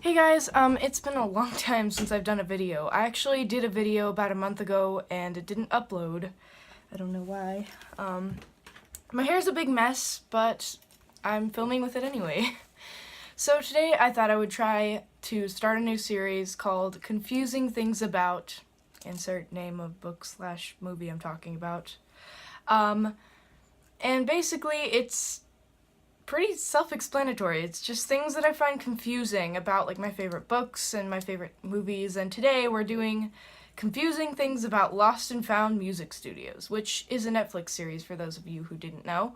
Hey guys, it's been a long time since I've done a video. I actually did a video about a month ago and it didn't upload. I don't know why. My hair's a big mess, but I'm filming with it anyway. So today I thought I would try to start a new series called Confusing Things About, insert name of book/movie I'm talking about. And basically it's pretty self-explanatory. It's just things that I find confusing about like my favorite books and my favorite movies, and today we're doing confusing things about Lost and Found music studios, which is a Netflix series for those of you who didn't know.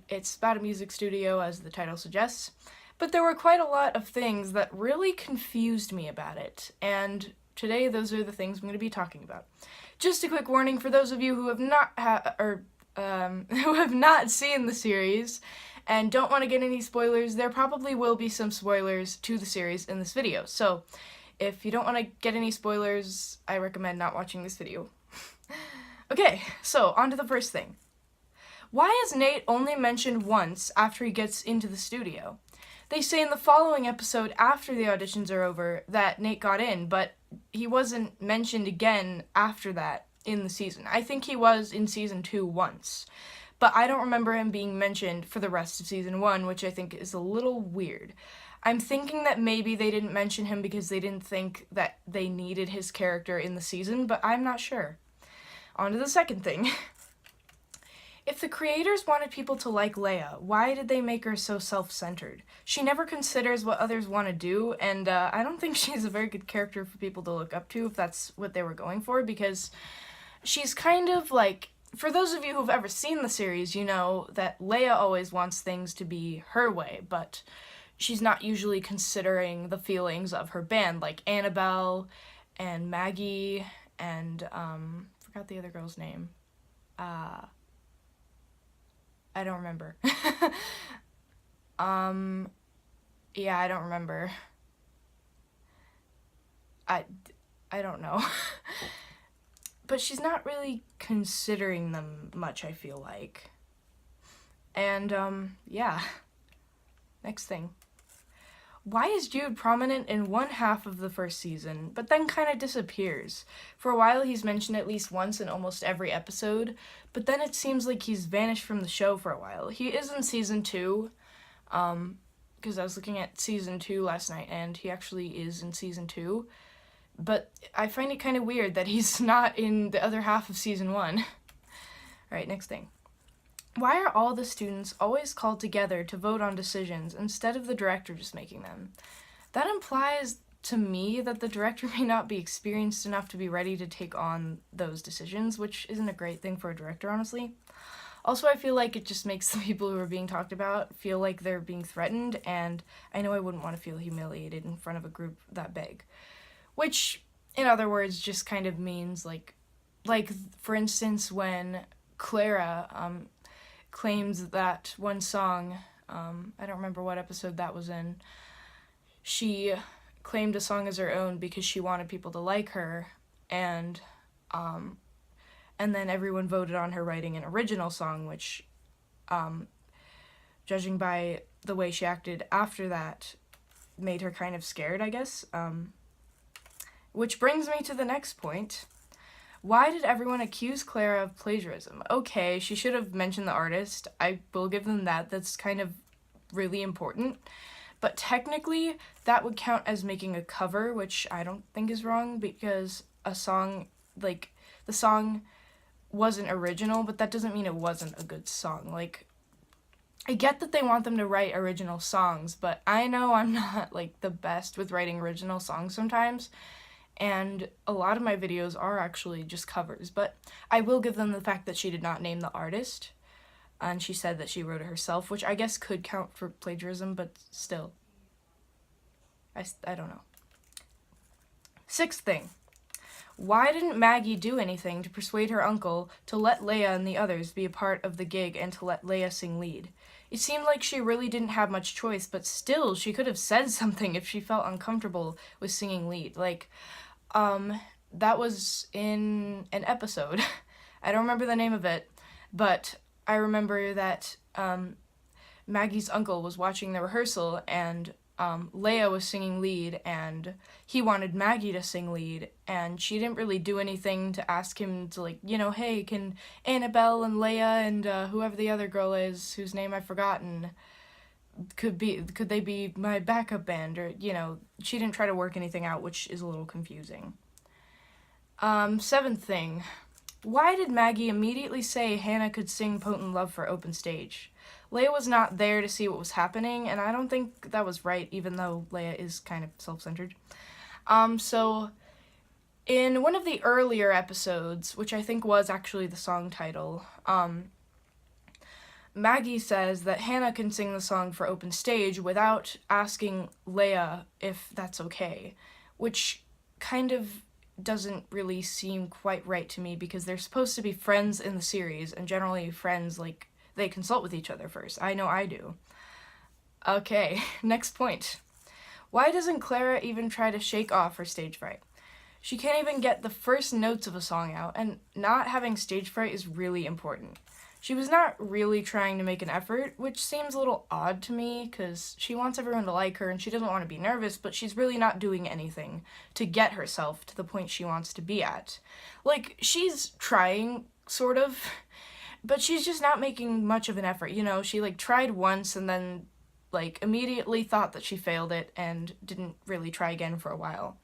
It's about a music studio, as the title suggests, but there were quite a lot of things that really confused me about it, and today those are the things I'm going to be talking about. Just a quick warning for those of you who have not who have not seen the series and don't want to get any spoilers. There probably will be some spoilers to the series in this video, so if you don't want to get any spoilers, I recommend not watching this video. Okay, so on to the first thing. Why is Nate only mentioned once after he gets into the studio? They say in the following episode after the auditions are over that Nate got in, but he wasn't mentioned again after that in the season. I think he was in season 2 once, but I don't remember him being mentioned for the rest of season 1, which I think is a little weird. I'm thinking that maybe they didn't mention him because they didn't think that they needed his character in the season, but I'm not sure. On to the second thing. If the creators wanted people to like Leia, why did they make her so self-centered? She never considers what others want to do, and I don't think she's a very good character for people to look up to if that's what they were going for, because she's kind of like, for those of you who've ever seen the series, you know that Leia always wants things to be her way, but she's not usually considering the feelings of her band, like Annabelle and Maggie and, forgot the other girl's name. I don't remember. Yeah, I don't remember. I don't know. But she's not really considering them much, I feel like. And, yeah. Next thing. Why is Jude prominent in one half of the first season, but then kind of disappears? For a while he's mentioned at least once in almost every episode, but then it seems like he's vanished from the show for a while. He is in season 2, because I was looking at season 2 last night, and he actually is in season 2, but I find it kind of weird that he's not in the other half of season 1. Alright, next thing. Why are all the students always called together to vote on decisions instead of the director just making them? That implies to me that the director may not be experienced enough to be ready to take on those decisions, which isn't a great thing for a director, honestly. Also, I feel like it just makes the people who are being talked about feel like they're being threatened, and I know I wouldn't want to feel humiliated in front of a group that big. Which, in other words, just kind of means, like for instance, when Clara, claims that one song, I don't remember what episode that was in, she claimed a song as her own because she wanted people to like her, and then everyone voted on her writing an original song, which, judging by the way she acted after that, made her kind of scared, I guess. Which brings me to the next point. Why did everyone accuse Clara of plagiarism? Okay, she should have mentioned the artist. I will give them that. That's kind of really important. But technically, that would count as making a cover, which I don't think is wrong, because a song, like, the song wasn't original, but that doesn't mean it wasn't a good song. Like, I get that they want them to write original songs, but I know I'm not, like, the best with writing original songs sometimes. And a lot of my videos are actually just covers, but I will give them the fact that she did not name the artist, and she said that she wrote it herself, which I guess could count for plagiarism, but still. I don't know. Sixth thing. Why didn't Maggie do anything to persuade her uncle to let Leia and the others be a part of the gig and to let Leia sing lead? It seemed like she really didn't have much choice, but still, she could have said something if she felt uncomfortable with singing lead. Like, that was in an episode. I don't remember the name of it, but I remember that Maggie's uncle was watching the rehearsal, and Leia was singing lead, and he wanted Maggie to sing lead, and she didn't really do anything to ask him to, like, you know, hey, can Annabelle and Leia and whoever the other girl is, whose name I've forgotten, could they be my backup band, or, you know, she didn't try to work anything out, which is a little confusing. Seventh thing, why did Maggie immediately say Hannah could sing Potent Love for open stage? Leia was not there to see what was happening, and I don't think that was right, even though Leia is kind of self-centered. So, in one of the earlier episodes, which I think was actually the song title, Maggie says that Hannah can sing the song for open stage without asking Leia if that's okay, which kind of doesn't really seem quite right to me, because they're supposed to be friends in the series, and generally friends, like, they consult with each other first. I know I do. Okay, next point. Why doesn't Clara even try to shake off her stage fright? She can't even get the first notes of a song out, and not having stage fright is really important. She was not really trying to make an effort, which seems a little odd to me, because she wants everyone to like her and she doesn't want to be nervous, but she's really not doing anything to get herself to the point she wants to be at. Like, she's trying, sort of, but she's just not making much of an effort, you know? She, like, tried once and then, like, immediately thought that she failed it and didn't really try again for a while.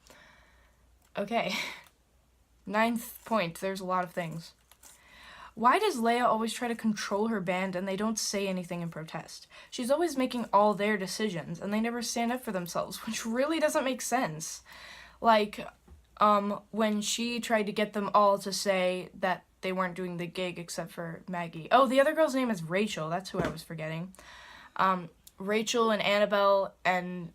Okay. Ninth point, there's a lot of things. Why does Leia always try to control her band and they don't say anything in protest? She's always making all their decisions and they never stand up for themselves, which really doesn't make sense. Like, when she tried to get them all to say that they weren't doing the gig except for Maggie. Oh, the other girl's name is Rachel. That's who I was forgetting. Rachel and Annabelle and...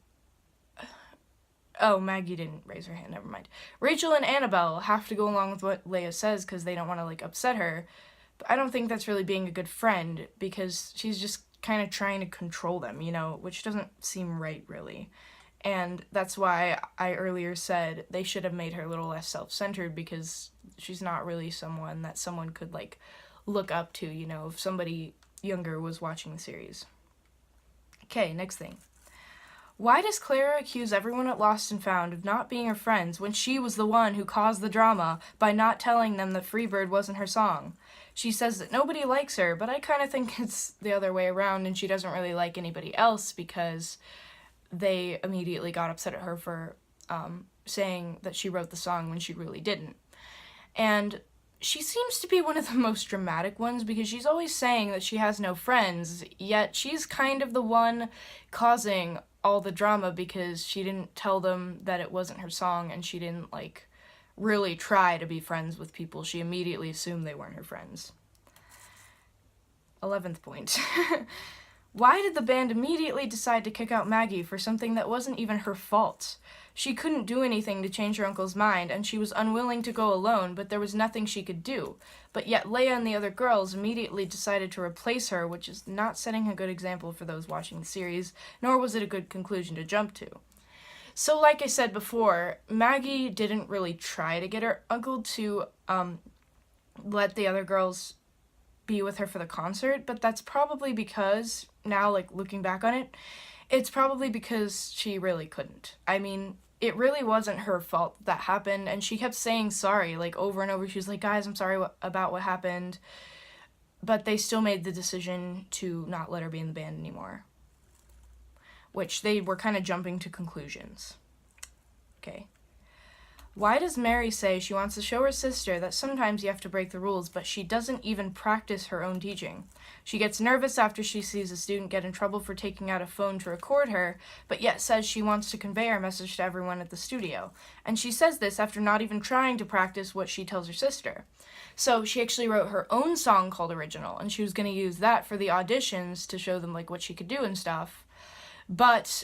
Oh, Maggie didn't raise her hand, never mind. Rachel and Annabelle have to go along with what Leia says because they don't want to, like, upset her. But I don't think that's really being a good friend, because she's just kind of trying to control them, you know, which doesn't seem right, really. And that's why I earlier said they should have made her a little less self-centered, because she's not really someone that someone could, like, look up to, you know, if somebody younger was watching the series. Okay, next thing. Why does Clara accuse everyone at Lost and Found of not being her friends when she was the one who caused the drama by not telling them that Freebird wasn't her song? She says that nobody likes her, but I kind of think it's the other way around, and she doesn't really like anybody else because they immediately got upset at her for saying that she wrote the song when she really didn't. And she seems to be one of the most dramatic ones, because she's always saying that she has no friends, yet she's kind of the one causing all the drama because she didn't tell them that it wasn't her song, and she didn't, like, really try to be friends with people. She immediately assumed they weren't her friends. 11th point. Why did the band immediately decide to kick out Maggie for something that wasn't even her fault? She couldn't do anything to change her uncle's mind, and she was unwilling to go alone, but there was nothing she could do. But yet Leia and the other girls immediately decided to replace her, which is not setting a good example for those watching the series, nor was it a good conclusion to jump to. So like I said before, Maggie didn't really try to get her uncle to let the other girls be with her for the concert, but that's probably because, now, like, looking back on it, it's probably because she really couldn't. I mean, it really wasn't her fault that happened, and she kept saying sorry, like, over and over. She was like, guys, I'm sorry about what happened, but they still made the decision to not let her be in the band anymore, which they were kind of jumping to conclusions. Okay. Why does Mary say she wants to show her sister that sometimes you have to break the rules, but she doesn't even practice her own teaching? She gets nervous after she sees a student get in trouble for taking out a phone to record her, but yet says she wants to convey her message to everyone at the studio. And she says this after not even trying to practice what she tells her sister. So she actually wrote her own song called Original, and she was going to use that for the auditions to show them, like, what she could do and stuff. But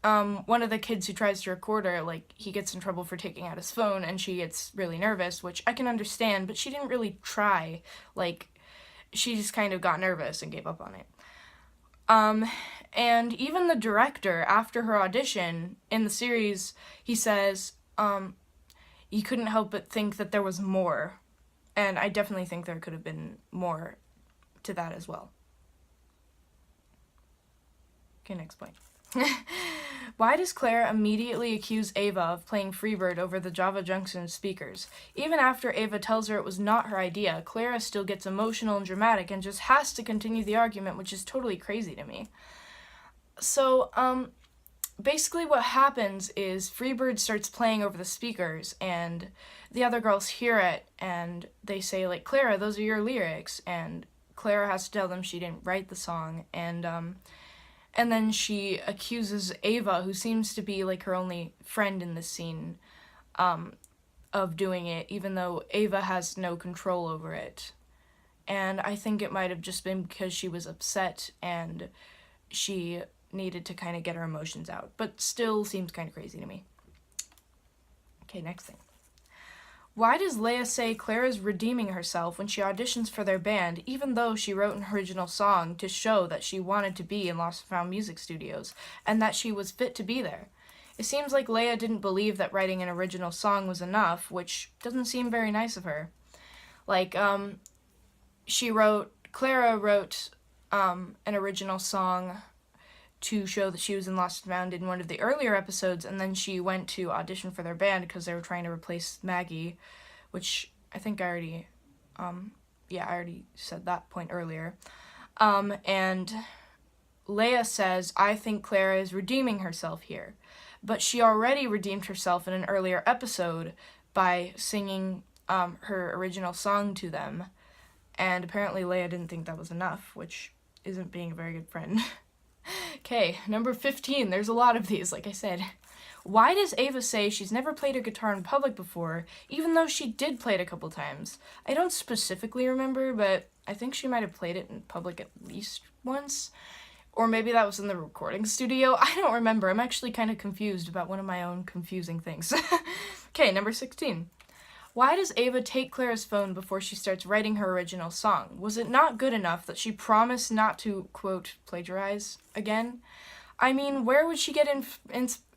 one of the kids who tries to record her, like, he gets in trouble for taking out his phone, and she gets really nervous, which I can understand, but she didn't really try. Like, she just kind of got nervous and gave up on it. And even the director, after her audition in the series, he says, he couldn't help but think that there was more. And I definitely think there could have been more to that as well. Okay, next point. Why does Clara immediately accuse Ava of playing Freebird over the Java Junction speakers? Even after Ava tells her it was not her idea, Clara still gets emotional and dramatic and just has to continue the argument, which is totally crazy to me. So, basically what happens is Freebird starts playing over the speakers, and the other girls hear it, and they say, like, Clara, those are your lyrics, and Clara has to tell them she didn't write the song, and then she accuses Ava, who seems to be, like, her only friend in this scene, of doing it, even though Ava has no control over it. And I think it might have just been because she was upset, and she needed to kind of get her emotions out, but still seems kind of crazy to me. Okay, next thing. Why does Leia say Clara's redeeming herself when she auditions for their band, even though she wrote an original song to show that she wanted to be in Lost and Found Music Studios, and that she was fit to be there? It seems like Leia didn't believe that writing an original song was enough, which doesn't seem very nice of her. Like, Clara wrote, an original song to show that she was in Lost and Found in one of the earlier episodes, and then she went to audition for their band because they were trying to replace Maggie, which I think I already, I already said that point earlier. And Leia says, I think Clara is redeeming herself here, but she already redeemed herself in an earlier episode by singing her original song to them, and apparently Leia didn't think that was enough, which isn't being a very good friend. Okay, number 15. There's a lot of these, like I said. Why does Ava say she's never played her guitar in public before, even though she did play it a couple times? I don't specifically remember, but I think she might have played it in public at least once. Or maybe that was in the recording studio. I don't remember. I'm actually kind of confused about one of my own confusing things. Okay, number 16. Why does Ava take Clara's phone before she starts writing her original song? Was it not good enough that she promised not to, quote, plagiarize again? I mean, where would she get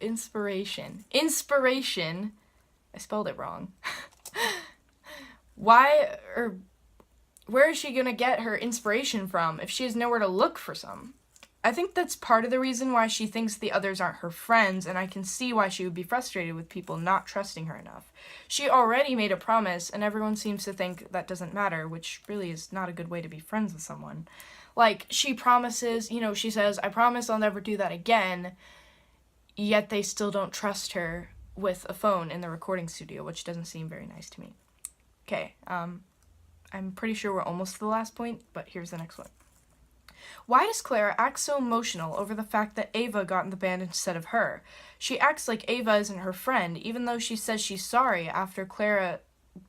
inspiration? Inspiration? I spelled it wrong. Where is she gonna get her inspiration from if she has nowhere to look for some? I think that's part of the reason why she thinks the others aren't her friends, and I can see why she would be frustrated with people not trusting her enough. She already made a promise, and everyone seems to think that doesn't matter, which really is not a good way to be friends with someone. Like, she promises, she says, I promise I'll never do that again, yet they still don't trust her with a phone in the recording studio, which doesn't seem very nice to me. Okay, I'm pretty sure we're almost to the last point, but here's the next one. Why does Clara act so emotional over the fact that Ava got in the band instead of her? She acts like Ava isn't her friend, even though she says she's sorry after Clara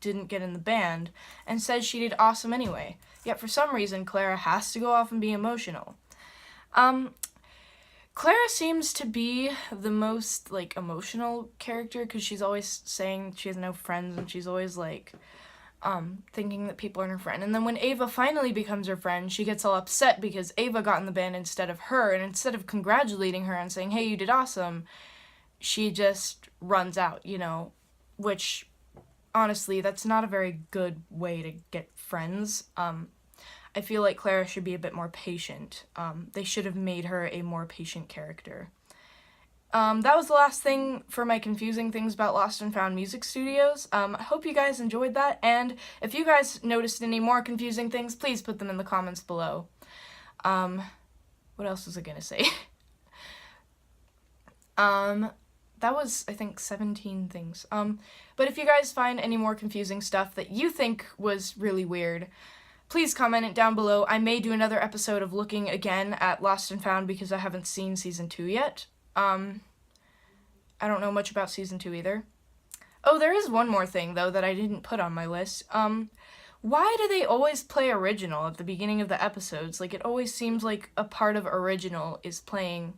didn't get in the band, and says she did awesome anyway. Yet for some reason, Clara has to go off and be emotional. Clara seems to be the most, emotional character, because she's always saying she has no friends, and she's always, thinking that people aren't her friend. And then when Ava finally becomes her friend, she gets all upset because Ava got in the band instead of her, and instead of congratulating her and saying, hey, you did awesome, she just runs out, which, honestly, that's not a very good way to get friends. I feel like Clara should be a bit more patient. They should have made her a more patient character. That was the last thing for my confusing things about Lost and Found Music Studios. I hope you guys enjoyed that, and if you guys noticed any more confusing things, please put them in the comments below. What else was I gonna say? That was, I think, 17 things. But if you guys find any more confusing stuff that you think was really weird, please comment it down below. I may do another episode of looking again at Lost and Found because I haven't seen Season 2 yet. I don't know much about Season 2 either. Oh, there is one more thing, though, that I didn't put on my list. Why do they always play original at the beginning of the episodes? It always seems like a part of original is playing,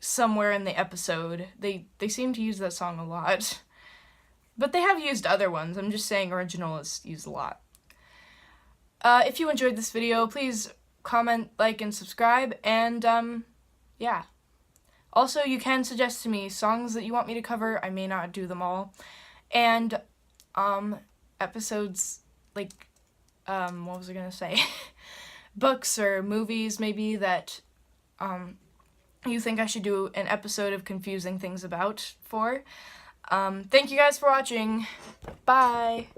somewhere in the episode. They seem to use that song a lot. But they have used other ones. I'm just saying original is used a lot. If you enjoyed this video, please comment, like, and subscribe, and, yeah. Also, you can suggest to me songs that you want me to cover. I may not do them all. And, episodes, what was I gonna say? Books or movies, maybe, that, you think I should do an episode of confusing things about for. Thank you guys for watching. Bye!